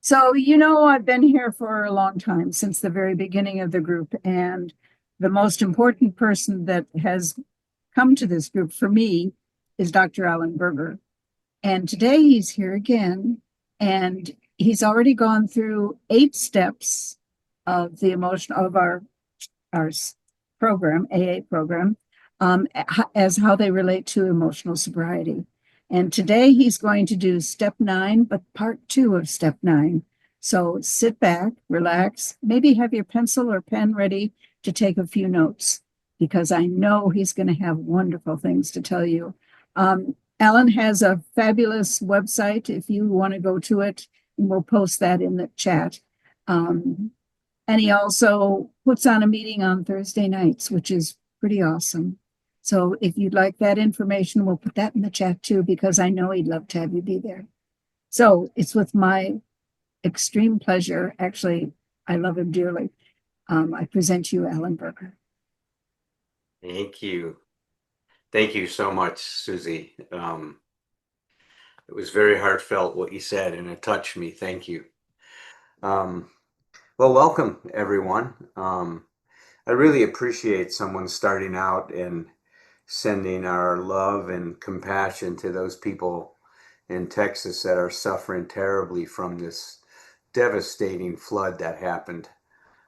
So, I've been here for a long time, since the very beginning of the group. And the most important person that has come to this group for me is Dr. Alan Berger. And today he's here again. And he's already gone through 8 steps of the emotion of our program, AA program, as how they relate to emotional sobriety. And today he's going to do step 9, but part 2 of step 9. So sit back, relax, maybe have your pencil or pen ready to take a few notes, because I know he's going to have wonderful things to tell you. Alan has a fabulous website if you want to go to it, and we'll post that in the chat. And he also puts on a meeting on Thursday nights, which is pretty awesome. So if you'd like that information, we'll put that in the chat too, because I know he'd love to have you be there. So it's with my extreme pleasure. Actually, I love him dearly. I present you Alan Berger. Thank you. Thank you so much, Susie. It was very heartfelt what you said, and it touched me. Thank you. Well, welcome, everyone. I really appreciate someone starting out and sending our love and compassion to those people in Texas that are suffering terribly from this devastating flood that happened.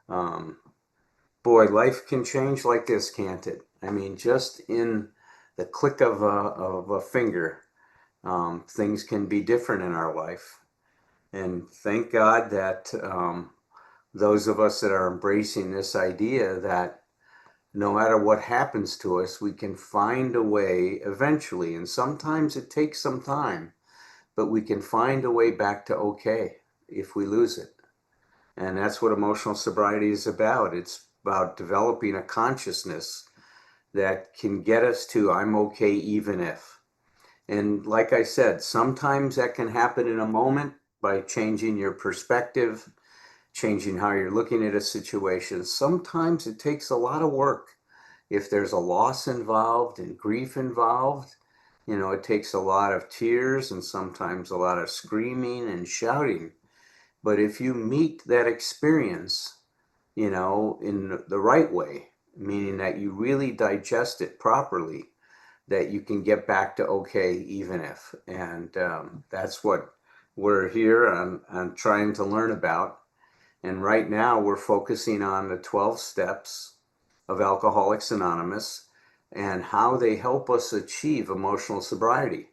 Boy, life can change like this, can't it? I mean, just in the click of a finger, things can be different in our life. And thank God that those of us that are embracing this idea that no matter what happens to us, we can find a way eventually. And sometimes it takes some time, but we can find a way back to okay if we lose it. And that's what emotional sobriety is about. It's about developing a consciousness that can get us to I'm okay even if. And like I said, sometimes that can happen in a moment by changing your perspective, changing how you're looking at a situation. Sometimes it takes a lot of work. If there's a loss involved and grief involved, it takes a lot of tears and sometimes a lot of screaming and shouting. But if you meet that experience, in the right way, meaning that you really digest it properly, that you can get back to okay even if. And that's what we're here on trying to learn about. And right now we're focusing on the 12 steps of Alcoholics Anonymous and how they help us achieve emotional sobriety.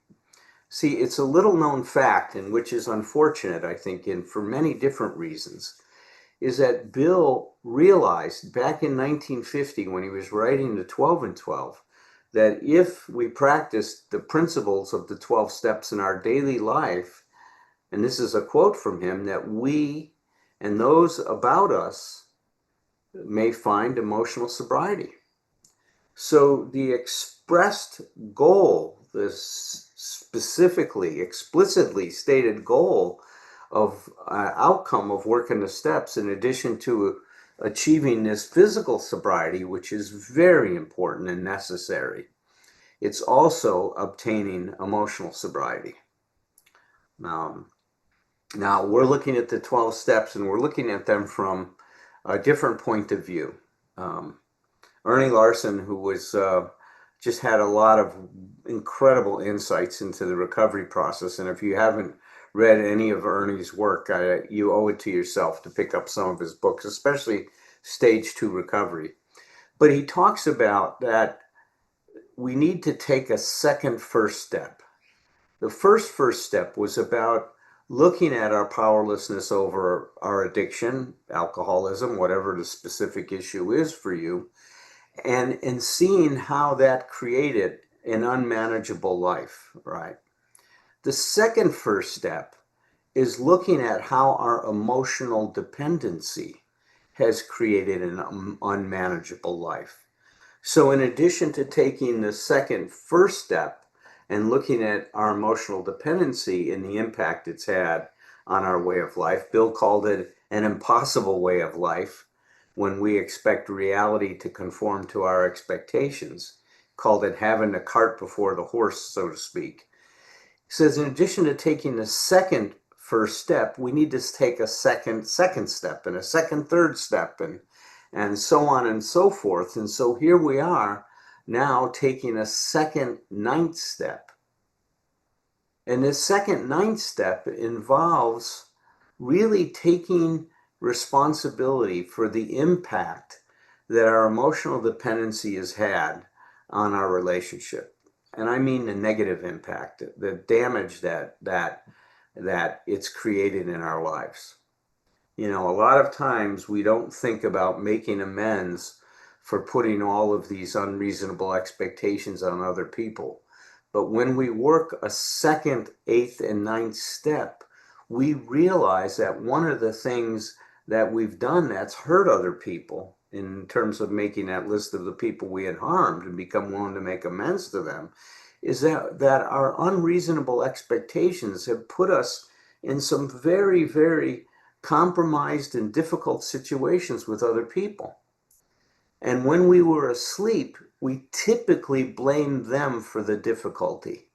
See, it's a little known fact, and which is unfortunate, I think, and for many different reasons, is that Bill realized back in 1950 when he was writing the 12 and 12, that if we practiced the principles of the 12 steps in our daily life, and this is a quote from him, that we and those about us may find emotional sobriety. So the expressed goal, the specifically, explicitly stated goal of outcome of working the steps, in addition to achieving this physical sobriety, which is very important and necessary, it's also obtaining emotional sobriety. Now we're looking at the 12 steps, and we're looking at them from a different point of view. Ernie Larson, who was just had a lot of incredible insights into the recovery process, and if you haven't read any of Ernie's work, you owe it to yourself to pick up some of his books, especially Stage 2 Recovery. But he talks about that we need to take a second first step. The first step was about looking at our powerlessness over our addiction, alcoholism, whatever the specific issue is for you, and seeing how that created an unmanageable life, right? The second first step is looking at how our emotional dependency has created an unmanageable life. So in addition to taking the second first step and looking at our emotional dependency and the impact it's had on our way of life, Bill called it an impossible way of life when we expect reality to conform to our expectations, called it having the cart before the horse, so to speak. He says, in addition to taking the second first step, we need to take a second step and a second, third step and so on and so forth. And so here we are now taking a second ninth step. And this second ninth step involves really taking responsibility for the impact that our emotional dependency has had on our relationship. And I mean the negative impact, the damage that it's created in our lives. You know, a lot of times we don't think about making amends for putting all of these unreasonable expectations on other people. But when we work a second, eighth, and ninth step, we realize that one of the things that we've done that's hurt other people in terms of making that list of the people we had harmed and become willing to make amends to them is that our unreasonable expectations have put us in some very, very compromised and difficult situations with other people. And when we were asleep, we typically blamed them for the difficulty.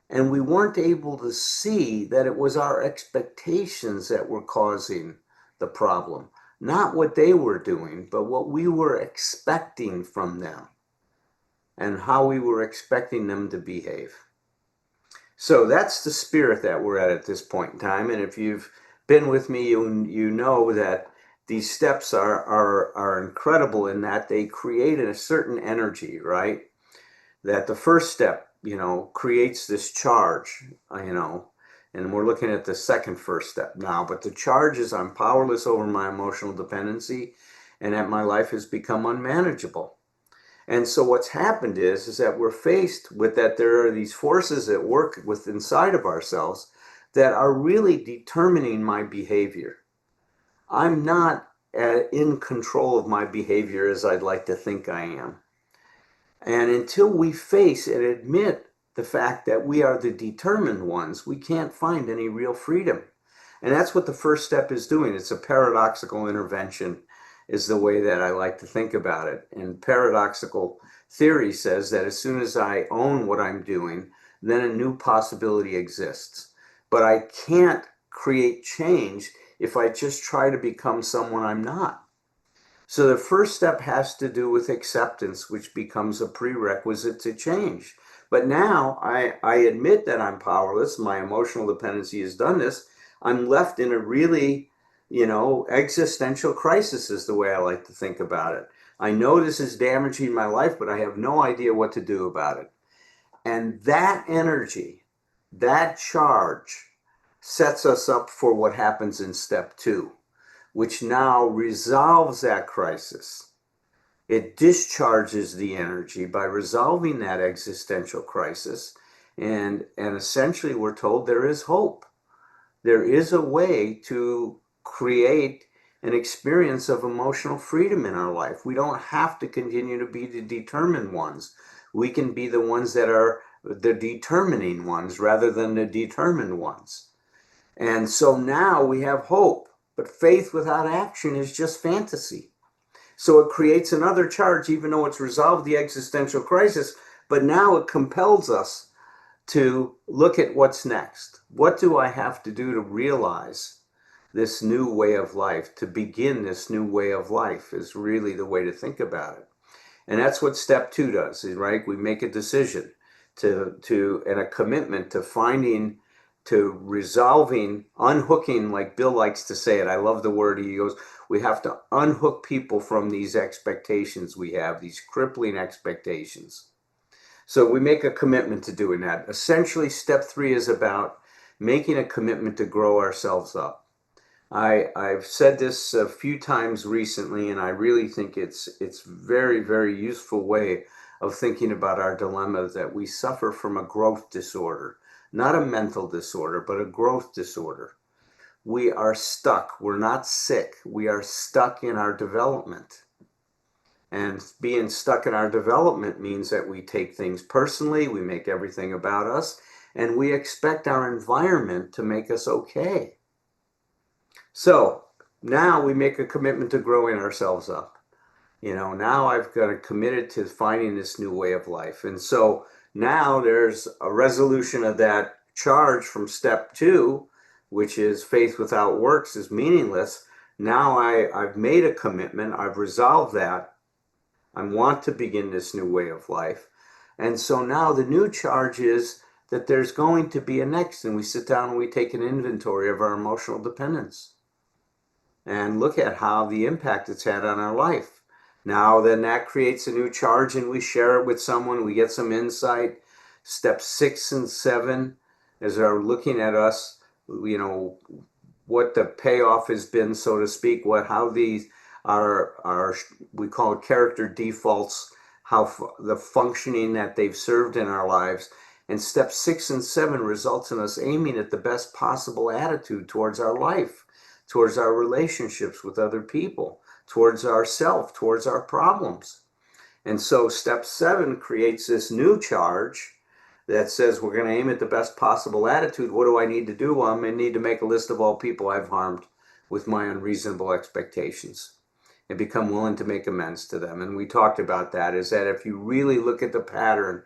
And we weren't able to see that it was our expectations that were causing the problem. Not what they were doing, but what we were expecting from them and how we were expecting them to behave. So that's the spirit that we're at this point in time. And if you've been with me, you know that these steps are incredible in that they create a certain energy, right? That the first step, you know, creates this charge, you know, and we're looking at the second first step now, but the charge is I'm powerless over my emotional dependency and that my life has become unmanageable. And so what's happened is that we're faced with that there are these forces at work with inside of ourselves that are really determining my behavior. I'm not in control of my behavior as I'd like to think I am. And until we face and admit the fact that we are the determined ones, we can't find any real freedom. And that's what the first step is doing. It's a paradoxical intervention, is the way that I like to think about it. And paradoxical theory says that as soon as I own what I'm doing, then a new possibility exists. But I can't create change if I just try to become someone I'm not. So the first step has to do with acceptance, which becomes a prerequisite to change. But now I admit that I'm powerless. My emotional dependency has done this. I'm left in a really, you know, existential crisis is the way I like to think about it. I know this is damaging my life, but I have no idea what to do about it. And that energy, that charge, sets us up for what happens in step two, which now resolves that crisis. It discharges the energy by resolving that existential crisis. And essentially, we're told there is hope. There is a way to create an experience of emotional freedom in our life. We don't have to continue to be the determined ones. We can be the ones that are the determining ones rather than the determined ones. And so now we have hope. But faith without action is just fantasy. So it creates another charge, even though it's resolved the existential crisis, but now it compels us to look at what's next. What do I have to do to realize this new way of life, to begin this new way of life is really the way to think about it. And that's what step two does, right? We make a decision and a commitment to finding, to resolving, unhooking, like Bill likes to say it. I love the word. He goes, we have to unhook people from these expectations we have, these crippling expectations. So we make a commitment to doing that. Essentially, step three is about making a commitment to grow ourselves up. I've said this a few times recently, and I really think it's very, very useful way of thinking about our dilemma that we suffer from a growth disorder, not a mental disorder, but a growth disorder. We are stuck. We're not sick. We are stuck in our development. And being stuck in our development means that we take things personally, we make everything about us, and we expect our environment to make us okay. So now we make a commitment to growing ourselves up. You know, now I've got a committed to finding this new way of life. And so now there's a resolution of that charge from step two, which is faith without works is meaningless. Now I've made a commitment. I've resolved that. I want to begin this new way of life. And so now the new charge is that there's going to be a next, and we sit down and we take an inventory of our emotional dependence and look at how the impact it's had on our life. Now then that creates a new charge, and we share it with someone, we get some insight. Step 6 and 7 as are looking at us, what the payoff has been, so to speak, how these are we call it character defaults, how the functioning that they've served in our lives. And step 6 and 7 results in us aiming at the best possible attitude towards our life, towards our relationships with other people, towards ourself, towards our problems. And so step 7 creates this new charge that says we're going to aim at the best possible attitude. What do I need to do? Well, I'm going to need to make a list of all people I've harmed with my unreasonable expectations and become willing to make amends to them. And we talked about that, is that if you really look at the pattern,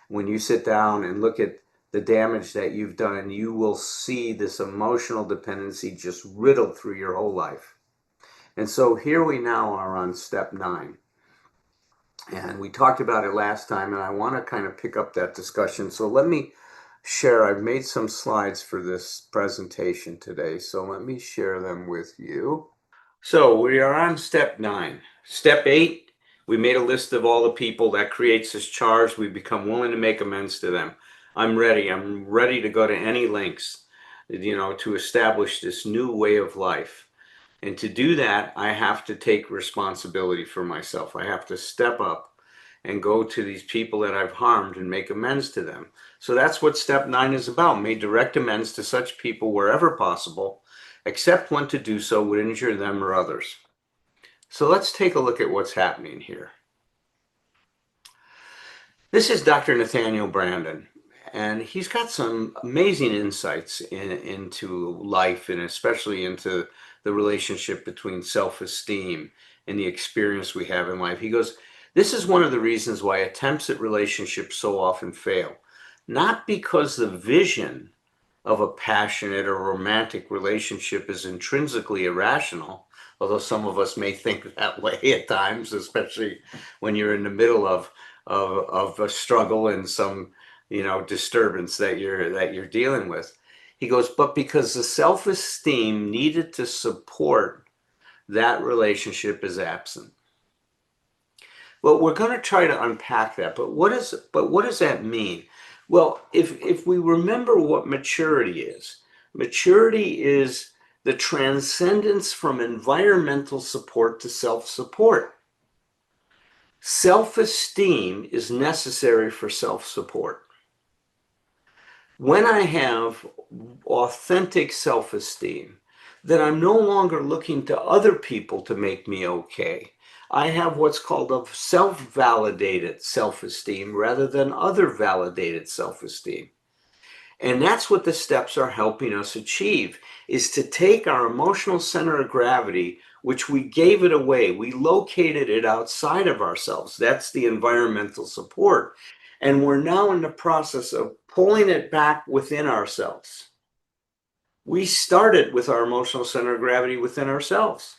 when you sit down and look at the damage that you've done, you will see this emotional dependency just riddled through your whole life. And so here we now are on step 9. And we talked about it last time, and I want to kind of pick up that discussion. So let me share, I've made some slides for this presentation today, so let me share them with you. So we are on step 9. Step 8, we made a list of all the people. That creates this charge. We become willing to make amends to them. I'm ready to go to any lengths, to establish this new way of life. And to do that, I have to take responsibility for myself. I have to step up and go to these people that I've harmed and make amends to them. So that's what step 9 is about. Make direct amends to such people wherever possible, except when to do so would injure them or others. So let's take a look at what's happening here. This is Dr. Nathaniel Branden, and he's got some amazing insights into life, and especially into the relationship between self-esteem and the experience we have in life. He goes, this is one of the reasons why attempts at relationships so often fail. Not because the vision of a passionate or romantic relationship is intrinsically irrational, although some of us may think that way at times, especially when you're in the middle of a struggle and some disturbance that you're dealing with. He goes, but because the self-esteem needed to support that relationship is absent. Well, we're going to try to unpack that, but what does that mean? Well, if we remember what maturity is the transcendence from environmental support to self-support. Self-esteem is necessary for self-support. When I have authentic self-esteem, then I'm no longer looking to other people to make me okay. I have what's called a self-validated self-esteem rather than other validated self-esteem. And that's what the steps are helping us achieve, is to take our emotional center of gravity, which we gave it away, we located it outside of ourselves. That's the environmental support. And we're now in the process of pulling it back within ourselves. We started with our emotional center of gravity within ourselves.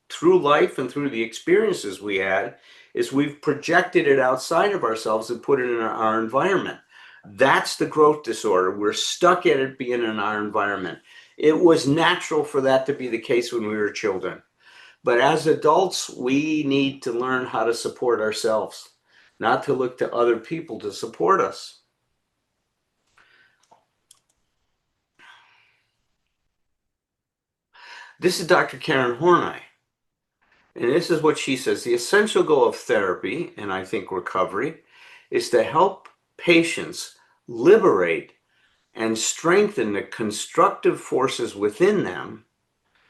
Through life and through the experiences we had, is we've projected it outside of ourselves and put it in our environment. That's the growth disorder. We're stuck at it being in our environment. It was natural for that to be the case when we were children. But as adults, we need to learn how to support ourselves, not to look to other people to support us. This is Dr. Karen Horney. And this is what she says. The essential goal of therapy, and I think recovery, is to help patients liberate and strengthen the constructive forces within them.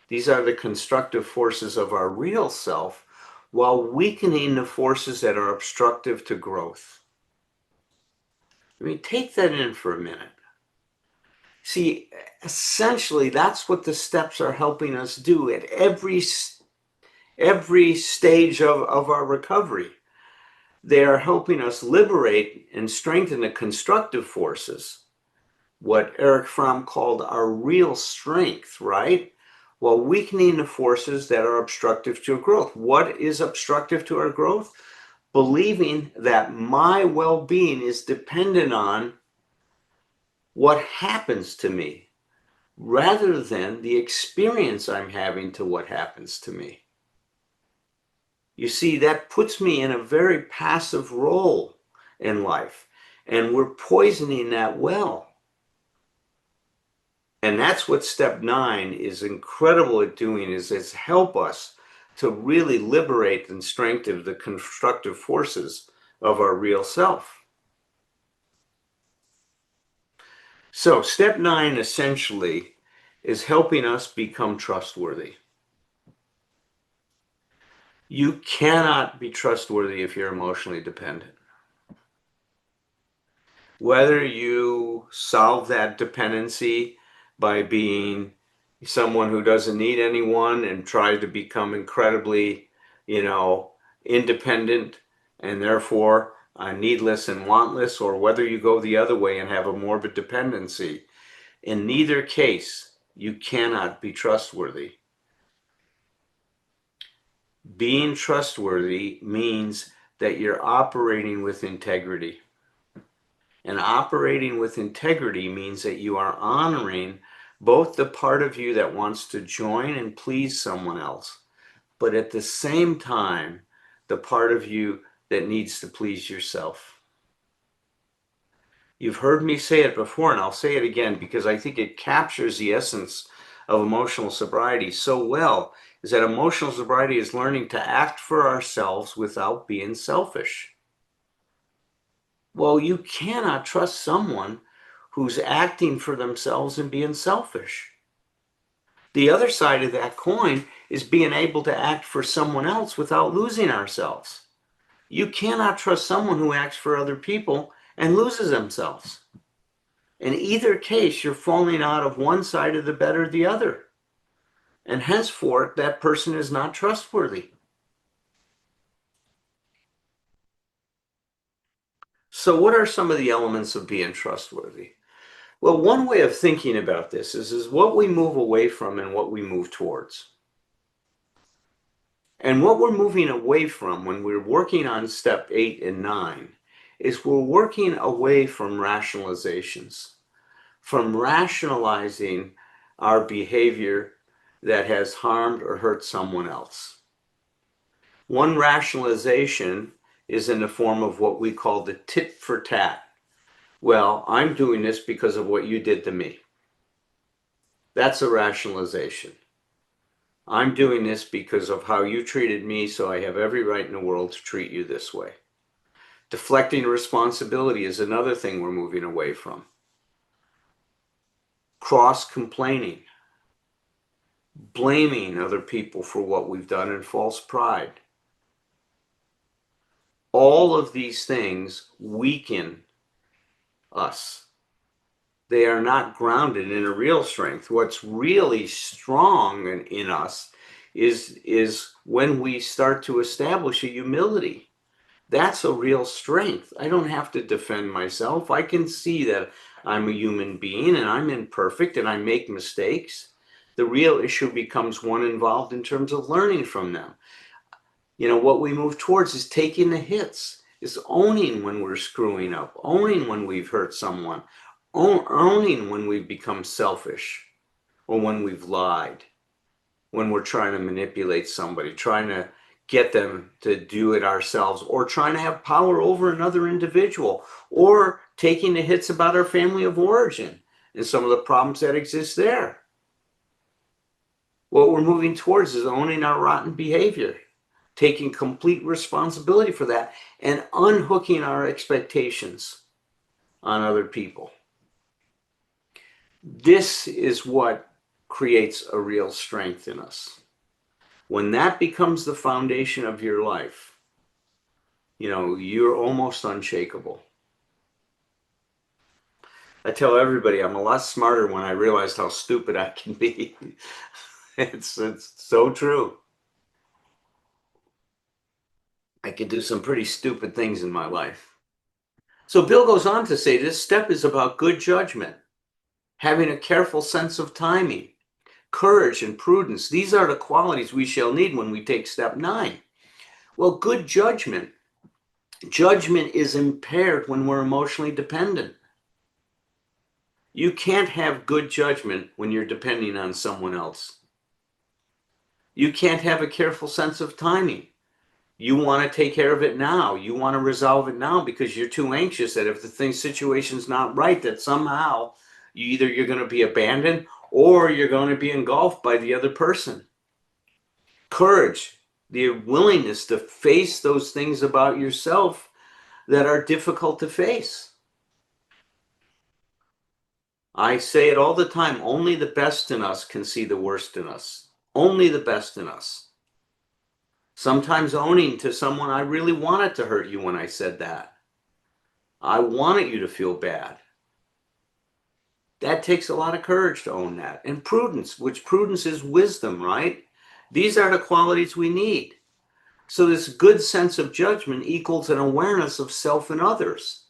These are the constructive forces of our real self, while weakening the forces that are obstructive to growth. Take that in for a minute. See, essentially, that's what the steps are helping us do at every stage of our recovery. They are helping us liberate and strengthen the constructive forces what Eric Fromm called our real strength, right? While weakening the forces that are obstructive to growth. What is obstructive to our growth? Believing that my well-being is dependent on what happens to me rather than the experience I'm having to what happens to me. You see, that puts me in a very passive role in life, and we're poisoning that well. And that's what step 9 is incredible at doing, is help us to really liberate and strengthen the constructive forces of our real self. So step 9 essentially is helping us become trustworthy. You cannot be trustworthy if you're emotionally dependent. Whether you solve that dependency by being someone who doesn't need anyone and try to become incredibly, independent and therefore needless and wantless, or whether you go the other way and have a morbid dependency, in neither case, you cannot be trustworthy. Being trustworthy means that you're operating with integrity. And operating with integrity means that you are honoring both the part of you that wants to join and please someone else, but at the same time, the part of you that needs to please yourself. You've heard me say it before, and I'll say it again because I think it captures the essence of emotional sobriety so well, is that emotional sobriety is learning to act for ourselves without being selfish. Well, you cannot trust someone who's acting for themselves and being selfish. The other side of that coin is being able to act for someone else without losing ourselves. You cannot trust someone who acts for other people and loses themselves. In either case, you're falling out of one side of the bed or the other. And henceforth, that person is not trustworthy. So what are some of the elements of being trustworthy? Well, one way of thinking about this is what we move away from and what we move towards. And what we're moving away from when we're working on step 8 and 9 is we're working away from rationalizations, from rationalizing our behavior that has harmed or hurt someone else. One rationalization is in the form of what we call the tit for tat. Well, I'm doing this because of what you did to me. That's a rationalization. I'm doing this because of how you treated me, so I have every right in the world to treat you this way. Deflecting responsibility is another thing we're moving away from. Cross-complaining, blaming other people for what we've done, and false pride. All of these things weaken us. They are not grounded in a real strength. What's really strong in us is when we start to establish a humility. That's a real strength. I don't have to defend myself. I can see that I'm a human being and I'm imperfect and I make mistakes. The real issue becomes one involved in terms of learning from them. What we move towards is taking the hits, is owning when we're screwing up, owning when we've hurt someone, owning when we've become selfish or when we've lied, when we're trying to manipulate somebody, trying to get them to do it ourselves, or trying to have power over another individual, or taking the hits about our family of origin and some of the problems that exist there. What we're moving towards is owning our rotten behavior, taking complete responsibility for that, and unhooking our expectations on other people. This is what creates a real strength in us. When that becomes the foundation of your life, you're almost unshakable. I tell everybody I'm a lot smarter when I realized how stupid I can be. It's so true. I could do some pretty stupid things in my life. So Bill goes on to say this step is about good judgment. having a careful sense of timing, courage and prudence. These are the qualities we shall need when we take step 9. Well, good judgment. Judgment is impaired when we're emotionally dependent. You can't have good judgment when you're depending on someone else. You can't have a careful sense of timing. You want to take care of it now. You want to resolve it now because you're too anxious that if the situation's not right, that somehow you're going to be abandoned or you're going to be engulfed by the other person. Courage, the willingness to face those things about yourself that are difficult to face. I say it all the time, only the best in us can see the worst in us. Only the best in us. Sometimes owning to someone, I really wanted to hurt you when I said that. I wanted you to feel bad. That takes a lot of courage to own that. And prudence, which prudence is wisdom, right? These are the qualities we need. So this good sense of judgment equals an awareness of self and others.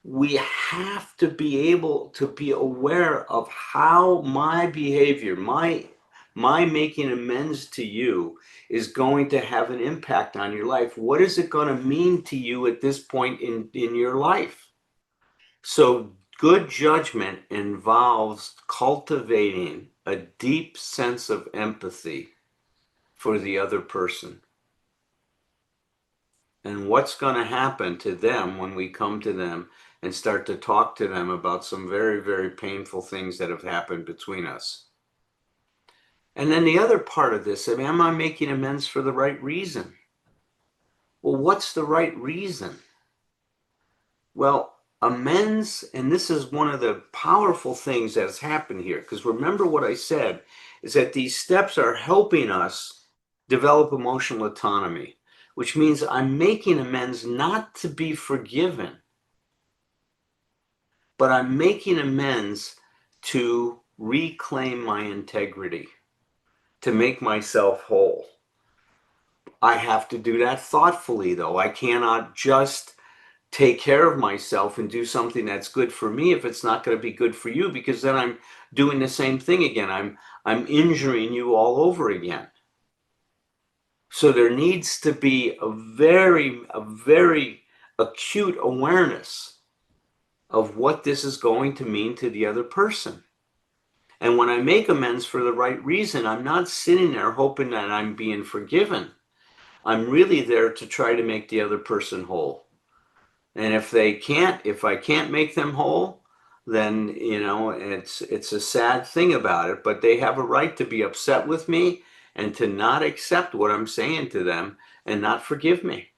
We have to be able to be aware of how my behavior, my making amends to you is going to have an impact on your life. What is it going to mean to you at this point in your life? So good judgment involves cultivating a deep sense of empathy for the other person. And what's going to happen to them when we come to them and start to talk to them about some very, very painful things that have happened between us. And then the other part of this, am I making amends for the right reason? Well, what's the right reason? Well, amends, and this is one of the powerful things that's happened here, because remember what I said, is that these steps are helping us develop emotional autonomy, which means I'm making amends not to be forgiven, but I'm making amends to reclaim my integrity, to make myself whole. I have to do that thoughtfully, though. I cannot just take care of myself and do something that's good for me if it's not going to be good for you, because then I'm doing the same thing again. I'm injuring you all over again. So there needs to be a very acute awareness of what this is going to mean to the other person. And when I make amends for the right reason, I'm not sitting there hoping that I'm being forgiven. I'm really there to try to make the other person whole. And if I can't make them whole, then, it's a sad thing about it, but they have a right to be upset with me and to not accept what I'm saying to them and not forgive me.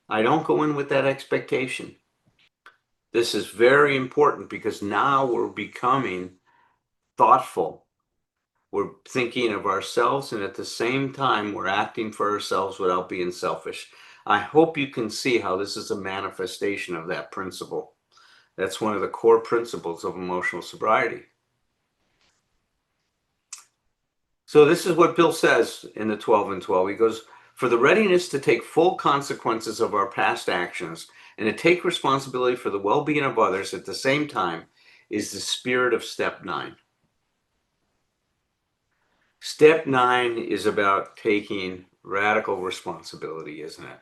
I don't go in with that expectation. This is very important because now we're becoming thoughtful. We're thinking of ourselves, and at the same time, we're acting for ourselves without being selfish. I hope you can see how this is a manifestation of that principle. That's one of the core principles of emotional sobriety. So this is what Bill says in the 12 and 12. He goes, for the readiness to take full consequences of our past actions and to take responsibility for the well-being of others at the same time is the spirit of step 9. Step 9 is about taking radical responsibility, isn't it?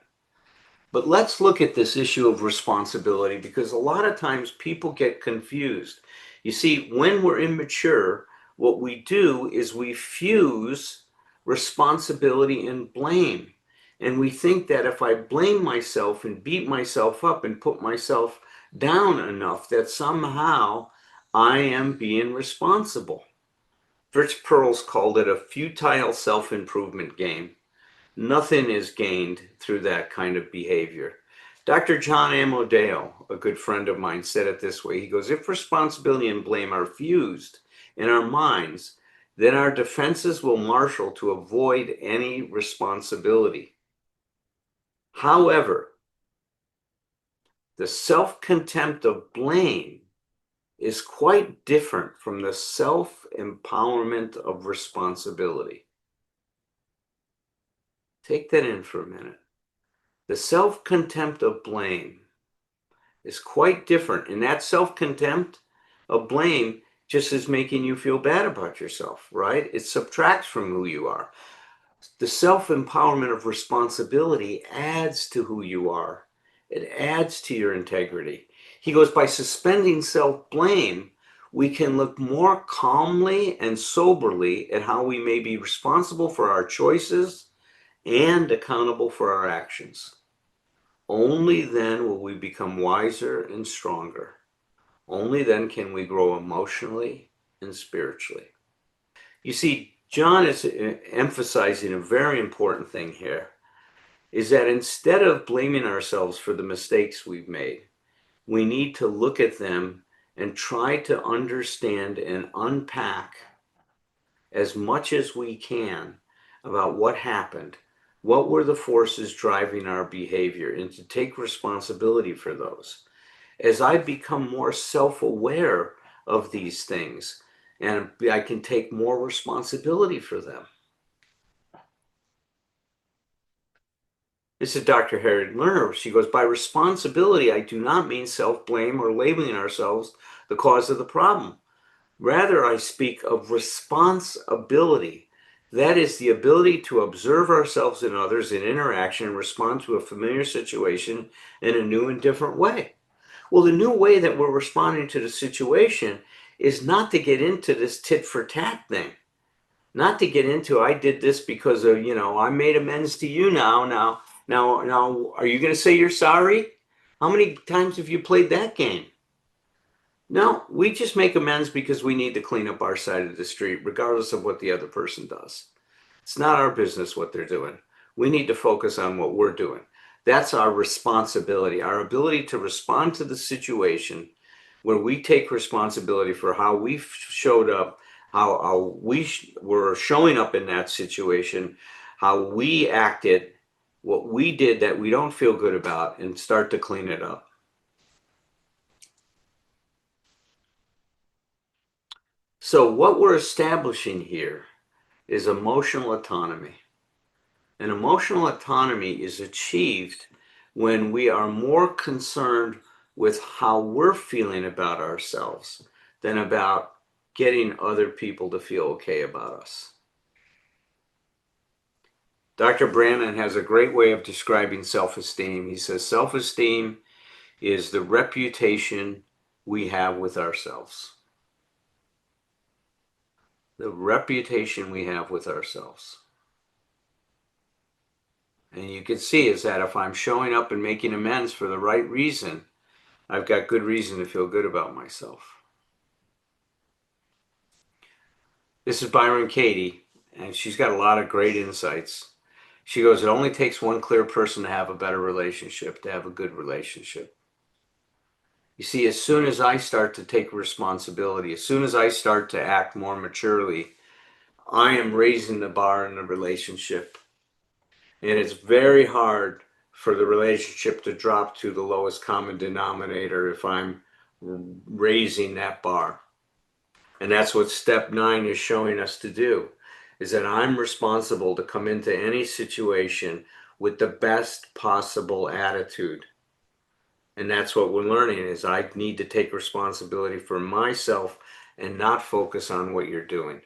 But let's look at this issue of responsibility, because a lot of times people get confused. You see, when we're immature, what we do is we fuse responsibility and blame. And we think that if I blame myself and beat myself up and put myself down enough, that somehow I am being responsible. Fritz Perls called it a futile self-improvement game. Nothing is gained through that kind of behavior. Dr. John Amodeo, a good friend of mine, said it this way. He goes, if responsibility and blame are fused in our minds, then our defenses will marshal to avoid any responsibility. However, the self-contempt of blame is quite different from the self-empowerment of responsibility. Take that in for a minute. The self-contempt of blame is quite different. And that self-contempt of blame just as making you feel bad about yourself, right? It subtracts from who you are. The self-empowerment of responsibility adds to who you are. It adds to your integrity. He goes, by suspending self-blame, we can look more calmly and soberly at how we may be responsible for our choices and accountable for our actions. Only then will we become wiser and stronger. Only then can we grow emotionally and spiritually. You see, John is emphasizing a very important thing here, is that instead of blaming ourselves for the mistakes we've made, we need to look at them and try to understand and unpack as much as we can about what happened, what were the forces driving our behavior, and to take responsibility for those. As I become more self-aware of these things, and I can take more responsibility for them. This is Dr. Harriet Lerner. She goes, by responsibility, I do not mean self-blame or labeling ourselves the cause of the problem. Rather, I speak of responsibility. That is the ability to observe ourselves and others in interaction and respond to a familiar situation in a new and different way. Well, the new way that we're responding to the situation is not to get into this tit for tat thing. Not to get into, I did this because of, I made amends to you now, are you going to say you're sorry? How many times have you played that game? No, we just make amends because we need to clean up our side of the street, regardless of what the other person does. It's not our business what they're doing. We need to focus on what we're doing. That's our responsibility, our ability to respond to the situation where we take responsibility for how we showed up, how we were showing up in that situation, how we acted, what we did that we don't feel good about, and start to clean it up. So what we're establishing here is emotional autonomy. And emotional autonomy is achieved when we are more concerned with how we're feeling about ourselves than about getting other people to feel okay about us. Dr. Brannon has a great way of describing self-esteem. He says, self-esteem is the reputation we have with ourselves. The reputation we have with ourselves. And you can see is that if I'm showing up and making amends for the right reason, I've got good reason to feel good about myself. This is Byron Katie, and she's got a lot of great insights. She goes, it only takes one clear person to have a better relationship, to have a good relationship. You see, as soon as I start to take responsibility, as soon as I start to act more maturely, I am raising the bar in the relationship. And it's very hard for the relationship to drop to the lowest common denominator if I'm raising that bar. And that's what step 9 is showing us to do, is that I'm responsible to come into any situation with the best possible attitude. And that's what we're learning, is I need to take responsibility for myself and not focus on what you're doing.